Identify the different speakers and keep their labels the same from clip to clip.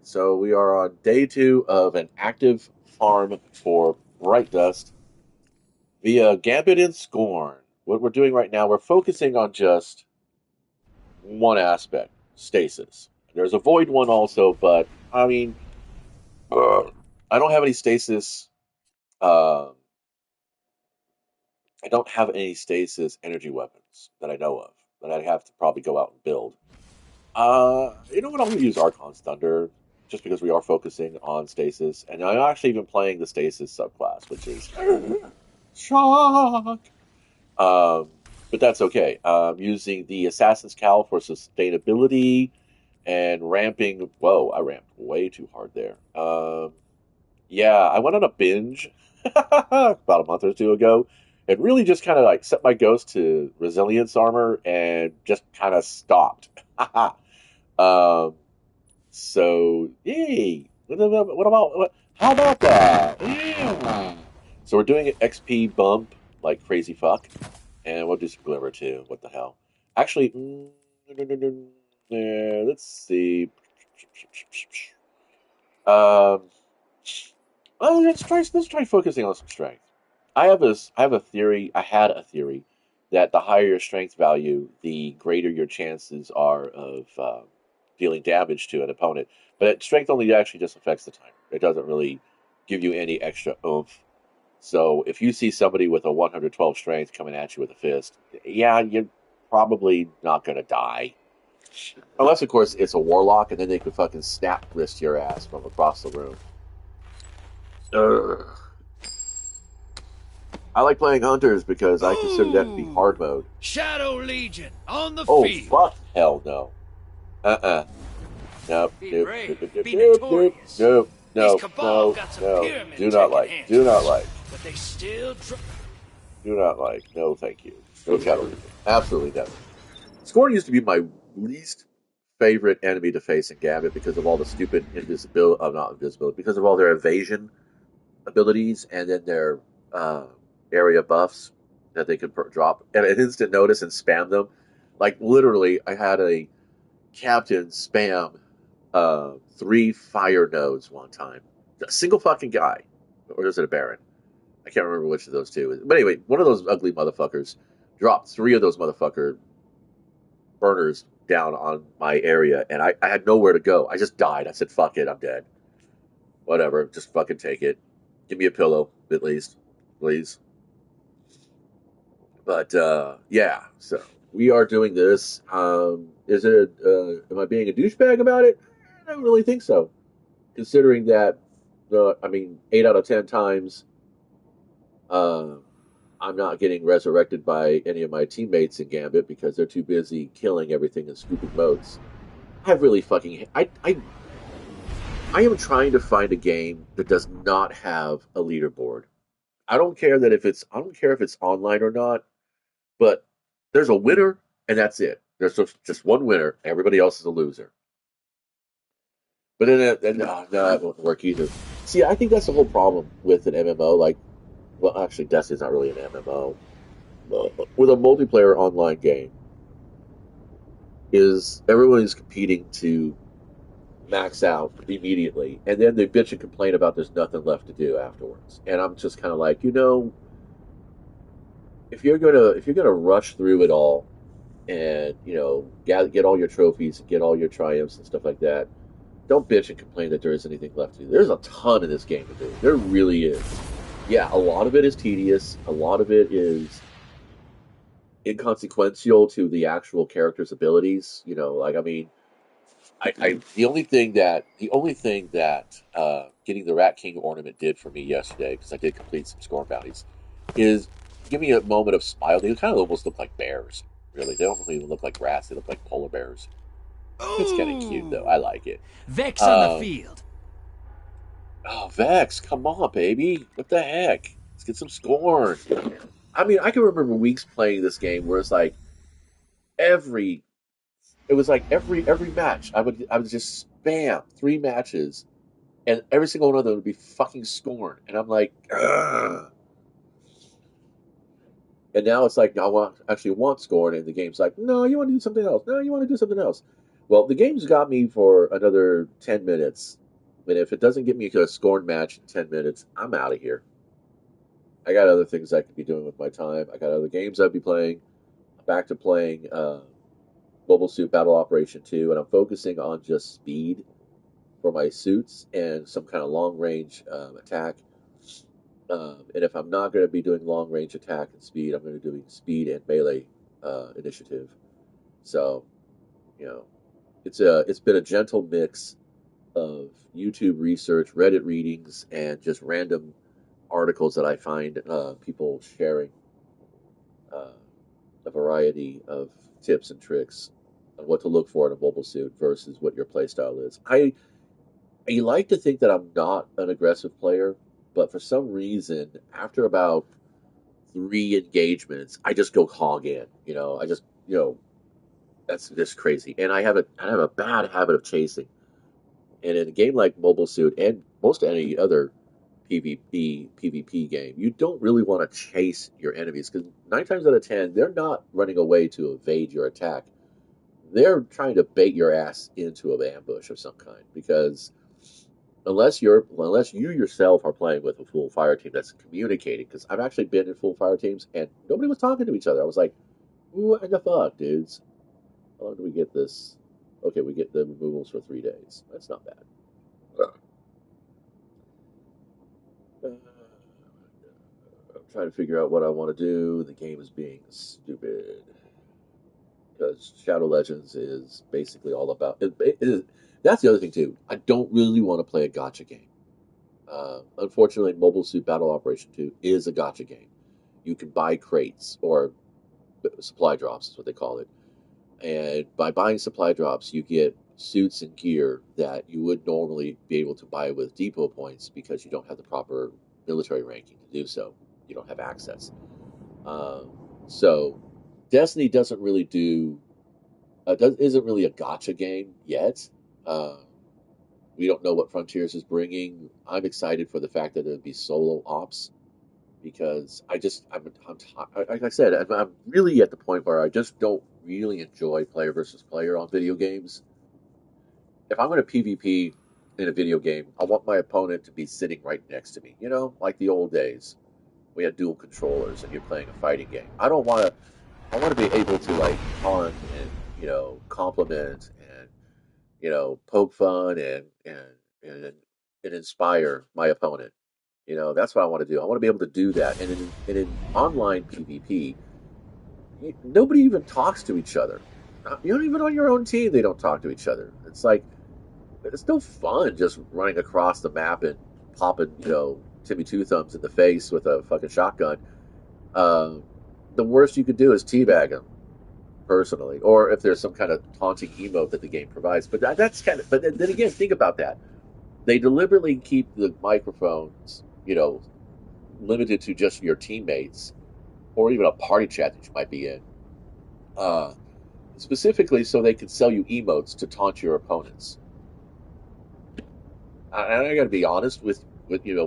Speaker 1: So we are on day 2 of an active farm for bright dust via Gambit and Scorn. What we're doing right now, we're focusing on just one aspect, stasis. There's a void one also, but I mean, I don't have any stasis. Uh, I don't have any stasis energy weapons that I know of that I'd have to probably go out and build. You know what? I'm going to use Archon's Thunder just because we are focusing on stasis, and I'm actually even playing the stasis subclass, which is shock. Um, but that's okay. I'm using the Assassin's Cowl for sustainability and ramping. Whoa, I ramped way too hard there. Yeah, I went on a binge about a month or two ago and really just kind of like set my ghost to resilience armor and just kind of stopped. um, so, yay. What about how about that? Yeah. So we're doing an XP bump like crazy fuck, and we'll do some glimmer too. What the hell? Actually, yeah, let's see. Um, well, let's try focusing on some strength. I have a theory. I had a theory that the higher your strength value, the greater your chances are of dealing damage to an opponent. But strength only actually just affects the timer. It doesn't really give you any extra oomph. So if you see somebody with a 112 strength coming at you with a fist, yeah, you're probably not going to die. Unless, of course, it's a warlock, and then they could fucking snap wrist your ass from across the room. Ugh. I like playing hunters because I consider that to be
Speaker 2: Ooh!
Speaker 1: hard mode.
Speaker 2: Shadow Legion on the
Speaker 1: Oh
Speaker 2: field.
Speaker 1: fuck, hell no. Uh-uh. Nope.
Speaker 2: Be
Speaker 1: Nope. Nope.
Speaker 2: brave,
Speaker 1: Nope.
Speaker 2: be
Speaker 1: Nope. Nope.
Speaker 2: notorious.
Speaker 1: Nope.
Speaker 2: These
Speaker 1: No.
Speaker 2: Cabal
Speaker 1: No.
Speaker 2: got some
Speaker 1: No.
Speaker 2: pyramid
Speaker 1: Do not
Speaker 2: tech
Speaker 1: like. Do not
Speaker 2: enhancements,
Speaker 1: like.
Speaker 2: but they still.
Speaker 1: Do not like. No, thank you. No Shadow Legion. Absolutely never. Scorn used to be my least favorite enemy to face in Gambit because of all the stupid invisibility. Not invisibility. Because of all their evasion abilities and then their uh, area buffs that they could drop at an instant notice and spam them. Like literally, I had a captain spam 3 fire nodes one time. A single fucking guy, or was it a baron? I can't remember which of those two. But anyway, one of those ugly motherfuckers dropped 3 of those motherfucker burners down on my area, and I had nowhere to go. I just died. I said, "Fuck it, I'm dead. Whatever, just fucking take it. Give me a pillow at least, please." But yeah, so we are doing this. Is it? Am I being a douchebag about it? I don't really think so, considering that I mean, 8 out of 10 times, uh, I'm not getting resurrected by any of my teammates in Gambit because they're too busy killing everything in scooping modes. I really fucking I am trying to find a game that does not have a leaderboard. I don't care if it's online or not. But there's a winner, and that's it. There's just one winner. Everybody else is a loser. But then no, that won't work either. See, I think that's the whole problem with an MMO. Like, well, actually, Destiny's not really an MMO. With a multiplayer online game, is everyone is competing to max out immediately, and then they bitch and complain about there's nothing left to do afterwards. And I'm just kind of like, if you're gonna rush through it all and get all your trophies and get all your triumphs and stuff like that. Don't bitch and complain that there isn't anything left to do. There's a ton in this game to do. There really is. Yeah, a lot of it is tedious. A lot of it is inconsequential to the actual character's abilities. Like I mean, the only thing that getting the Rat King ornament did for me yesterday, because I did complete some scorn bounties, is give me a moment of smile. They kind of almost look like bears. Really, they don't really even look like rats. They look like polar bears. It's kind of cute though.
Speaker 2: Ooh!
Speaker 1: I like it.
Speaker 2: Vex on the
Speaker 1: Um,
Speaker 2: field.
Speaker 1: oh, Vex, come on, baby. What the heck? Let's get some scorn. I mean, I can remember weeks playing this game where it's like every it was like every match I would just spam 3 matches and every single one of them would be fucking scorn. And I'm like, ugh. And now it's like, no, actually want scorn, and the game's like, no, you want to do something else. No, you want to do something else. Well, the game's got me for another 10 minutes. And if it doesn't get me to a Scorn match in 10 minutes, I'm out of here. I got other things I could be doing with my time. I got other games I'd be playing. I'm back to playing Mobile Suit Battle Operation 2, and I'm focusing on just speed for my suits and some kind of long range attack. And if I'm not going to be doing long range attack and speed, I'm going to be doing speed and melee initiative. So, you know, it's been a gentle mix of YouTube research, Reddit readings, and just random articles that I find people sharing uh, a variety of tips and tricks on what to look for in a mobile suit versus what your playstyle is. I like to think that I'm not an aggressive player, but for some reason, after about three engagements, I just go hog in. I just that's just crazy. And I have a bad habit of chasing. And in a game like Mobile Suit and most any other PvP game, you don't really want to chase your enemies because 9 times out of 10, they're not running away to evade your attack. They're trying to bait your ass into an ambush of some kind because unless you yourself are playing with a full fire team that's communicating, because I've actually been in full fire teams and nobody was talking to each other. I was like, what the fuck, dudes? How long do we get this? Okay, we get the removals for 3 days. That's not bad. Uh, I'm trying to figure out what I want to do. The game is being stupid because Shadow Legends is basically all about that's the other thing too. I don't really want to play a gotcha game. Unfortunately, Mobile Suit Battle Operation 2 is a gotcha game. You can buy crates or supply drops, is what they call it. And by buying supply drops, you get suits and gear that you would normally be able to buy with depot points because you don't have the proper military ranking to do so. You don't have access. Um, so Destiny doesn't really isn't really a gotcha game yet. Uh, we don't know what Frontiers is bringing. I'm excited for the fact that it would be solo ops because like I said, I'm really at the point where I just don't really enjoy player versus player on video games. If I'm going to PvP in a video game, I want my opponent to be sitting right next to me. Like the old days. We had dual controllers and you're playing a fighting game. I don't want to. I want to be able to like taunt and compliment and poke fun and and inspire my opponent. That's what I want to do. I want to be able to do that. And in online PvP, nobody even talks to each other. You don't even on your own team. They don't talk to each other. It's like it's no fun just running across the map and popping Timmy Two Thumbs in the face with a fucking shotgun. Um, the worst you could do is teabag him personally, or if there's some kind of taunting emote that the game provides. But that's kind of. But then again, think about that. They deliberately keep the microphones, limited to just your teammates, or even a party chat that you might be in, uh, specifically so they can sell you emotes to taunt your opponents. And I got to be honest with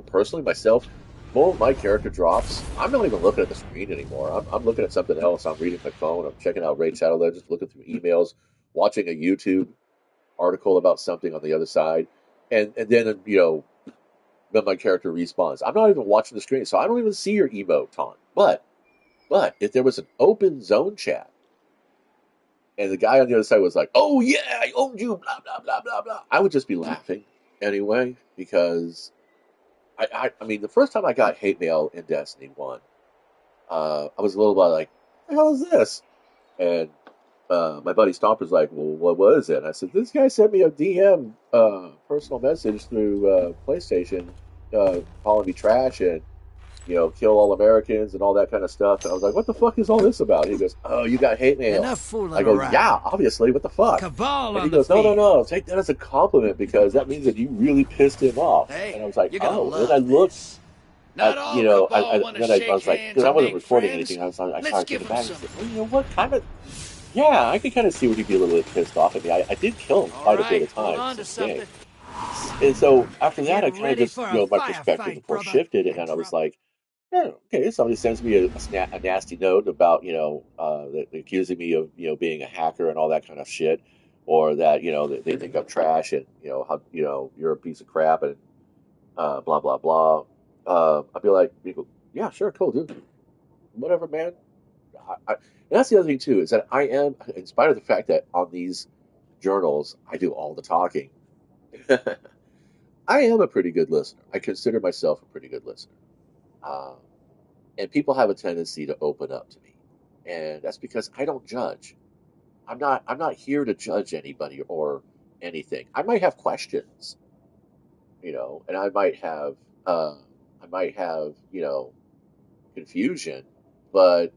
Speaker 1: personally myself. Most of my character drops, I'm not even looking at the screen anymore. I'm looking at something else. I'm reading my phone. I'm checking out Raid Shadow Legends, looking through emails, watching a YouTube article about something on the other side, and then then my character respawns. I'm not even watching the screen, so I don't even see your emote taunt. But if there was an open zone chat and the guy on the other side was like, "Oh yeah, I owned you," blah blah blah blah blah, I would just be laughing anyway because I mean the first time I got hate mail in Destiny One, I was a little bit like, "The hell is this?" And my buddy Stomper's like, "Well, what was it?" And I said, "This guy sent me a DM personal message through PlayStation, calling me trash and kill all Americans and all that kind of stuff." And I was like, "What the fuck is all this about?" And he goes, "Oh, you got hate mail."
Speaker 2: Enough
Speaker 1: I
Speaker 2: fooling
Speaker 1: go, "Yeah,
Speaker 2: around.
Speaker 1: obviously. What the fuck?"
Speaker 2: Cabal
Speaker 1: And he
Speaker 2: on the
Speaker 1: goes, "No, no,
Speaker 2: field.
Speaker 1: no. Take that as a compliment because that means that you really pissed him off."
Speaker 2: Hey,
Speaker 1: And I was like,
Speaker 2: you're gonna
Speaker 1: "Oh." And then I
Speaker 2: love
Speaker 1: looked
Speaker 2: this.
Speaker 1: at
Speaker 2: Not all Cabal want to
Speaker 1: I
Speaker 2: shake
Speaker 1: was like,
Speaker 2: hands
Speaker 1: because I
Speaker 2: and
Speaker 1: wasn't
Speaker 2: make
Speaker 1: recording
Speaker 2: friends.
Speaker 1: anything. I
Speaker 2: Let's
Speaker 1: started
Speaker 2: give
Speaker 1: thinking
Speaker 2: them
Speaker 1: back and
Speaker 2: some.
Speaker 1: said, well, what kind of yeah, I could kind of see where he'd be a little bit pissed off at me. I did kill him
Speaker 2: All
Speaker 1: quite a bit
Speaker 2: right,
Speaker 1: of
Speaker 2: hold
Speaker 1: times
Speaker 2: on
Speaker 1: in
Speaker 2: to
Speaker 1: the game.
Speaker 2: something.
Speaker 1: And so after that,
Speaker 2: Get
Speaker 1: I kind of
Speaker 2: ready
Speaker 1: just,
Speaker 2: for a
Speaker 1: my perspective,
Speaker 2: firefight,
Speaker 1: of course,
Speaker 2: brother.
Speaker 1: shifted. And
Speaker 2: And
Speaker 1: then I was
Speaker 2: drop.
Speaker 1: like, yeah, okay, somebody sends me a nasty note about, accusing me of, being a hacker and all that kind of shit. or that they think I'm trash and how you're a piece of crap and blah blah blah. I'd be like, yeah, sure, cool, dude, whatever, man. And that's the other thing too is that I am, in spite of the fact that on these journals I do all the talking. I am a pretty good listener. I consider myself a pretty good listener. Um, and people have a tendency to open up to me, and that's because I don't judge. I'm not here to judge anybody or anything. I might have questions, and uh, I might have confusion, but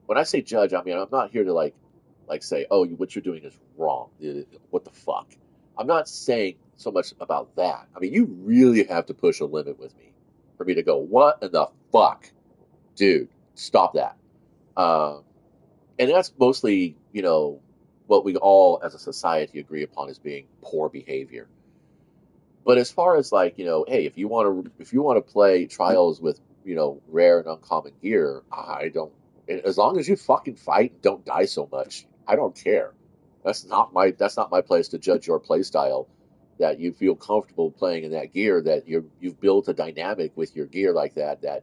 Speaker 1: when I say judge, I mean I'm not here to like say, oh, what you're doing is wrong. What the fuck? I'm not saying so much about that. I mean, you really have to push a limit with me for me to go, what in the fuck, dude? Stop that. Um, and that's mostly, what we all as a society agree upon as being poor behavior. But as far as like, hey, if you want to play trials with, rare and uncommon gear, I don't. As long as you fucking fight and don't die so much, I don't care. That's not my place to judge your play style. That you feel comfortable playing in that gear, that you've built a dynamic with your gear like that. That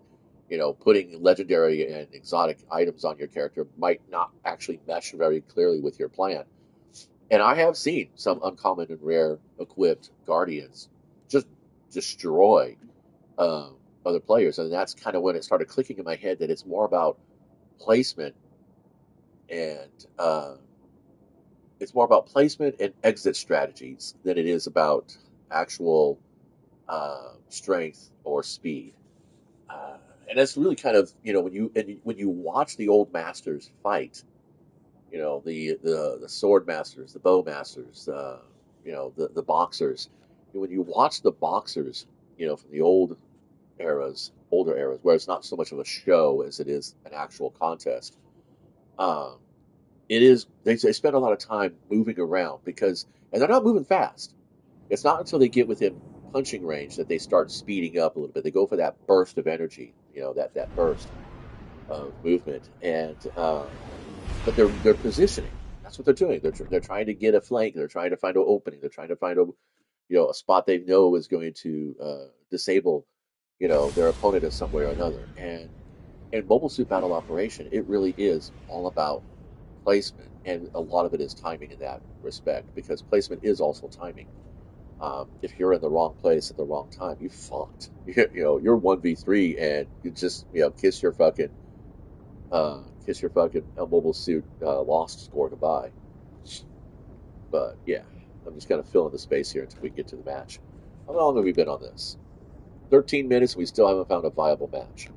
Speaker 1: putting legendary and exotic items on your character might not actually mesh very clearly with your plan. And I have seen some uncommon and rare equipped guardians just destroy other players, and that's kind of when it started clicking in my head that it's more about placement and exit strategies than it is about actual strength or speed. And that's really kind of when you watch the old masters fight, the sword masters, the bow masters, the boxers. When you watch the boxers, from the older eras, where it's not so much of a show as it is an actual contest. Um, it is they spend a lot of time moving around and they're not moving fast. It's not until they get within punching range that they start speeding up a little bit. They go for that burst of energy, that burst of movement, and but they're positioning. That's what they're doing. They're trying to get a flank. They're trying to find an opening. They're trying to find a spot they know is going to disable their opponent in some way or another. And in Mobile Suit Battle Operation, it really is all about placement, and a lot of it is timing in that respect because placement is also timing. If you're in the wrong place at the wrong time, you fucked. You're 1v3 and you just kiss your fucking Mobile Suit lost score goodbye. But yeah, I'm just kind of filling the space here until we get to the match. How long have we been on this? 13 minutes, and we still haven't found a viable match.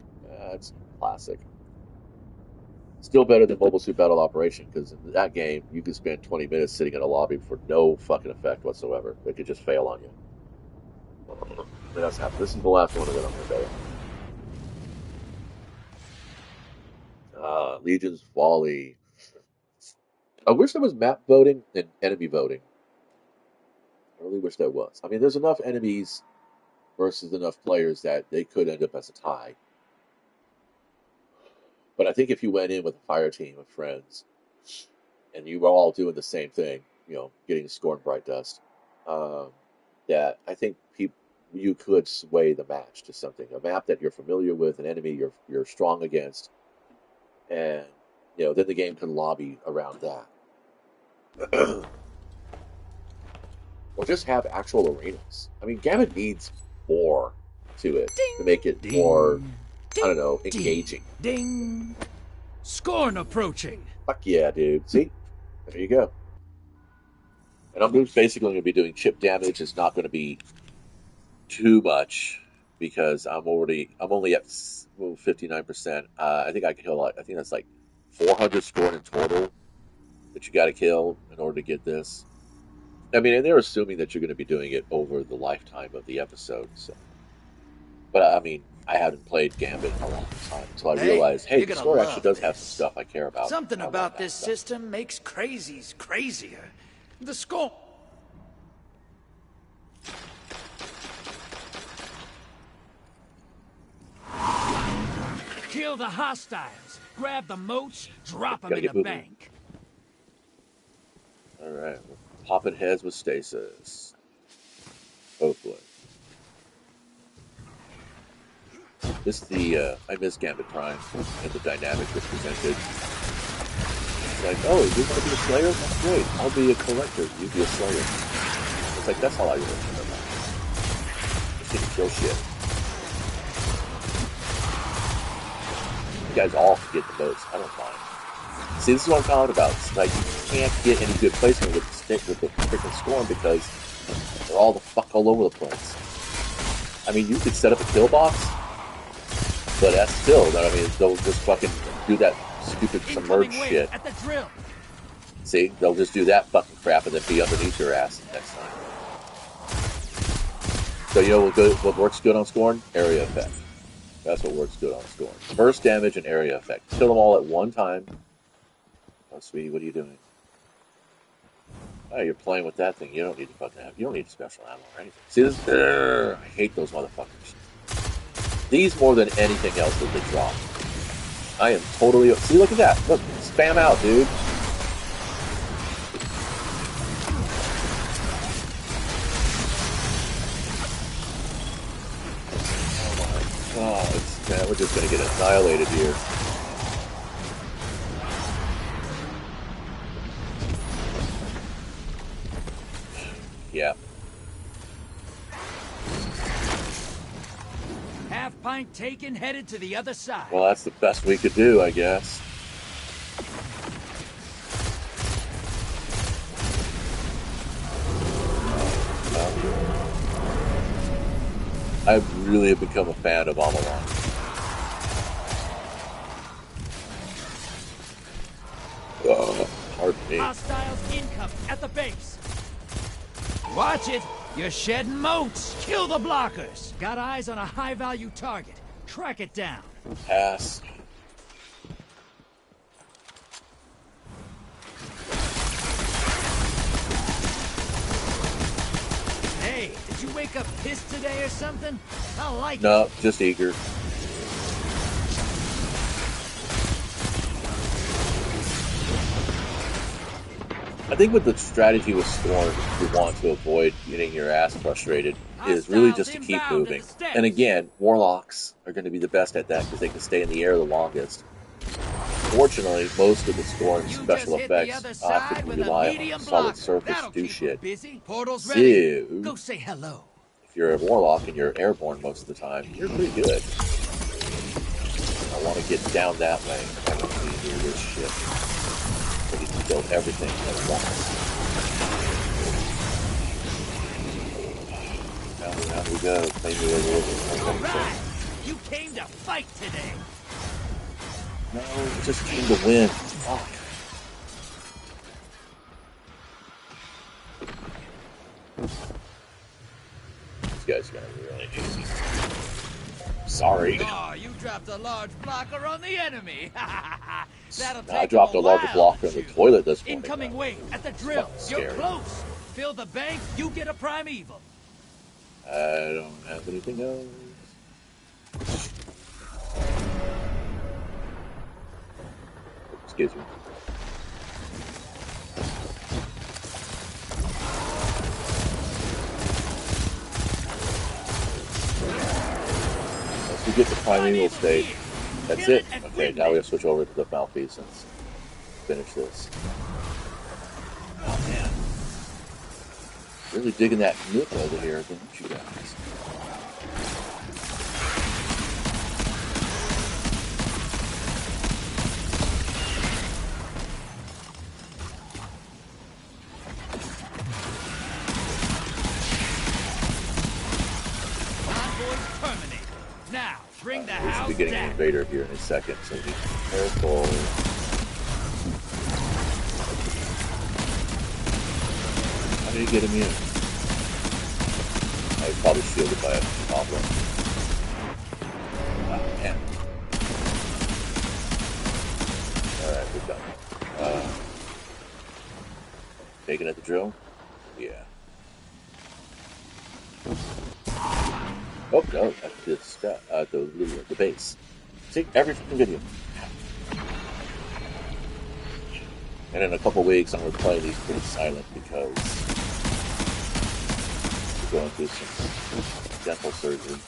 Speaker 1: That's classic. Still better than Mobile Suit Battle Operation, because in that game, you could spend 20 minutes sitting in a lobby for no fucking effect whatsoever. It could just fail on you. That's happened. This is the last one of it on the day. Legion's Folly. I wish there was map voting and enemy voting. I really wish there was. I mean, there's enough enemies versus enough players that they could end up as a tie. But I think if you went in with a fire team of friends and you were all doing the same thing, getting Scorn Bright Dust, um, that I think you could sway the match to something, a map that you're familiar with, an enemy you're strong against, and then the game can lobby around that, or just have actual arenas. I mean, Gambit needs more to it to make it more,
Speaker 2: Ding,
Speaker 1: I don't
Speaker 2: ding,
Speaker 1: know,
Speaker 2: ding,
Speaker 1: engaging.
Speaker 2: ding. Scorn approaching.
Speaker 1: Fuck yeah, dude. See, there you go. And I'm just basically going to be doing chip damage. It's not going to be too much because I'm only at 59%. I think I can kill. I think that's like 400 scored in total that you got to kill in order to get this. I mean, and they're assuming that you're going to be doing it over the lifetime of the episode. So, but I mean, I haven't played Gambit in a long time, so I
Speaker 2: Hey,
Speaker 1: realized, hey,
Speaker 2: you're
Speaker 1: the
Speaker 2: gonna
Speaker 1: story actually
Speaker 2: love
Speaker 1: does have some
Speaker 2: this.
Speaker 1: stuff I care about.
Speaker 2: Something
Speaker 1: I want
Speaker 2: about
Speaker 1: that
Speaker 2: this
Speaker 1: stuff.
Speaker 2: system makes crazies crazier. The Scorn. Kill the hostiles. Grab the moats, drop them
Speaker 1: Gotta
Speaker 2: in the
Speaker 1: get moving.
Speaker 2: bank.
Speaker 1: All right. popping heads with stasis. Hopefully. This is the, I miss Gambit Prime and the dynamic that's presented. It's like, oh, you want to be a slayer? That's great. I'll be a collector. You be a slayer. It's like, that's how I really feel about it. Just gonna kill shit. You guys all can get the votes. I don't mind. See, this is what I'm talking about. It's like, you can't get any good placement with the freaking Scorn because they're all the fuck all over the place. I mean, you could set up a kill box, but that's still, I mean, they'll just fucking do that stupid submerge shit.
Speaker 2: At the drill.
Speaker 1: See, they'll just do that fucking crap and then be underneath your ass next time. So you know what works good on Scorn? Area effect. That's what works good on Scorn. Burst damage and area effect. Kill them all at one time. Oh, sweetie, what are you doing? Oh, you're playing with that thing. You don't need to fucking have. You don't need special ammo or anything. See this? I hate those motherfuckers. These more than anything else that they drop. I am totally. See, look at that. Look, spam out, dude. Oh, man, we're just gonna get annihilated here. Yeah.
Speaker 2: Half pint taken, headed to the other side.
Speaker 1: Well, that's the best we could do, I guess. I really have become a fan of Amalon. Pardon me.
Speaker 2: Hostiles incoming at the base. Watch it. You're shedding moats. Kill the blockers. Got eyes on a high-value target. Track it down.
Speaker 1: Pass.
Speaker 2: Hey, did you wake up pissed today or something? I like it.
Speaker 1: No, just eager. I think with the strategy with Scorn, you want to avoid getting your ass frustrated, is really just to keep moving. And again, Warlocks are going to be the best at that because they can stay in the air the longest. Fortunately, most of the Scorn special effects often rely on solid surface to do shit. So,
Speaker 2: go say hello.
Speaker 1: If you're a Warlock and you're airborne most of the time, you're pretty good. I want to get down that way. I don't need to do this shit. So you can build everything at once. Round we go. Maybe a little bit more.
Speaker 2: Right. You came to fight today.
Speaker 1: No, it just came to win. Fuck. These guys are gonna be really easy. Sorry.
Speaker 2: Oh, you dropped a large blocker on the enemy. That'll take
Speaker 1: I dropped a larger blocker in the toilet this morning.
Speaker 2: Incoming wave at the drill. You're close. Fill the bank, you get a primeval.
Speaker 1: I don't have anything else. Excuse me. Once we get to primeval state, that's it. Okay, now we have to switch over to the malfeasance. Finish this. Oh man. Really digging that nook over here, don't you guys?
Speaker 2: Now, bring the
Speaker 1: we
Speaker 2: house
Speaker 1: should be getting
Speaker 2: down.
Speaker 1: an invader here in a second, so be careful. How did he get immune? I was probably shielded by a goblin. Ah, man. Alright, we're done. Taking at the drill? Yeah. Oh, no, that's the base. See, every fucking video. And in a couple weeks, I'm going to play these pretty silent because going through some dental surgery.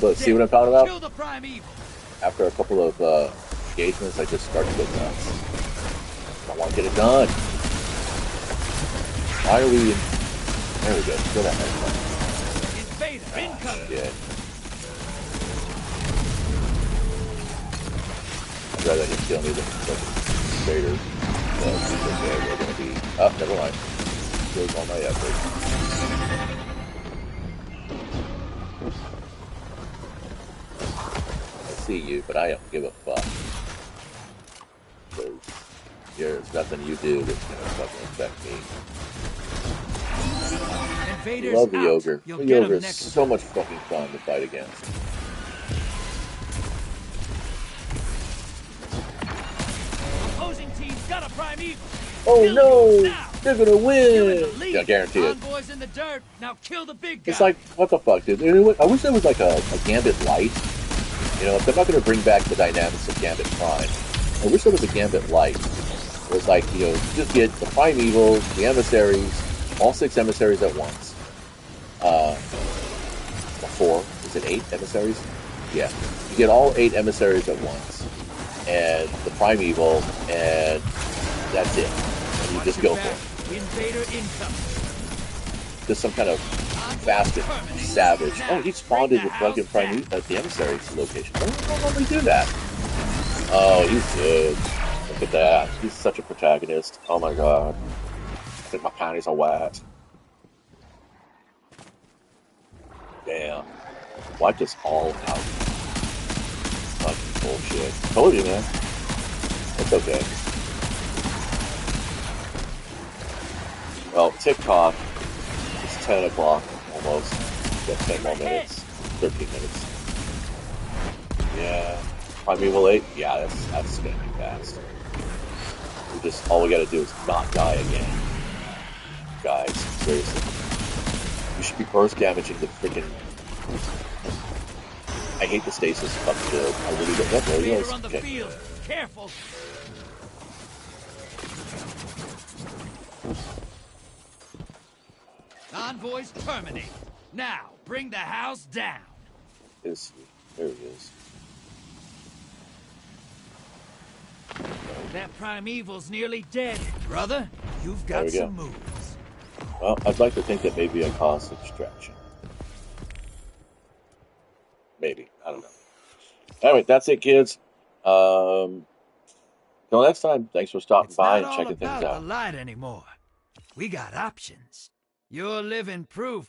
Speaker 1: Look, see what I'm talking about?
Speaker 2: Kill the primeval.
Speaker 1: After a couple of engagements, I just start to go nuts. I want to get it done. Why are we? There we go. Kill that next one.
Speaker 2: Invader incoming.
Speaker 1: Yeah. I'd rather him kill me than invaders. Well, okay, we're gonna be. Oh, never mind. Kills all my effort. See you, but I don't give a fuck. There's nothing you do that's gonna fucking affect me.
Speaker 2: Invaders
Speaker 1: Love the
Speaker 2: out.
Speaker 1: ogre.
Speaker 2: You'll
Speaker 1: The
Speaker 2: get
Speaker 1: ogre
Speaker 2: him
Speaker 1: is
Speaker 2: next
Speaker 1: so
Speaker 2: time.
Speaker 1: much fucking fun to fight against.
Speaker 2: Opposing team's got a primeval.
Speaker 1: Oh
Speaker 2: Kill
Speaker 1: no!
Speaker 2: now.
Speaker 1: They're gonna
Speaker 2: You're in
Speaker 1: win!
Speaker 2: the lead.
Speaker 1: Yeah, guarantee it.
Speaker 2: Envoys in the dirt. Now kill the big guy.
Speaker 1: It's like, what the fuck, dude? I wish there was like a Gambit Light. You know, if they're not gonna bring back the dynamics of Gambit Prime, I wish there was a Gambit Light. It was like, you know, just get the Primeval, the emissaries, all 6 emissaries at once. Or 4. Is it 8 emissaries? Yeah. You get all 8 emissaries at once. And the Primeval, and that's it. And you just go for it.
Speaker 2: Invader incoming.
Speaker 1: Just some kind of fast and savage. Oh, he spawned in the fucking the emissary's location. Why don't normally do that? Oh, he's good. Look at that. He's such a protagonist. Oh my god. I think my panties are wet. Damn. Wipe this all out. Fucking bullshit. Told you, man. It's okay. Well, TikTok. It's 10 o'clock almost. Got 10 more minutes. 13 minutes. Yeah. Primeval 8? Yeah, that's gonna be fast. All we gotta do is not die again. Guys, seriously. You should be burst damaging the freaking. I hate the stasis fucking build. I really don't. There he goes.
Speaker 2: On the field. Careful. Envoys terminate. Now, bring the house down.
Speaker 1: There he is.
Speaker 2: That primeval's nearly dead. Brother, you've got some moves.
Speaker 1: Well, I'd like to think that maybe I caused a distraction. Maybe. I don't know. Anyway, that's it, kids. Till next time, thanks for stopping by and checking things out.
Speaker 2: It's not all about the light anymore. We got options. You're living proof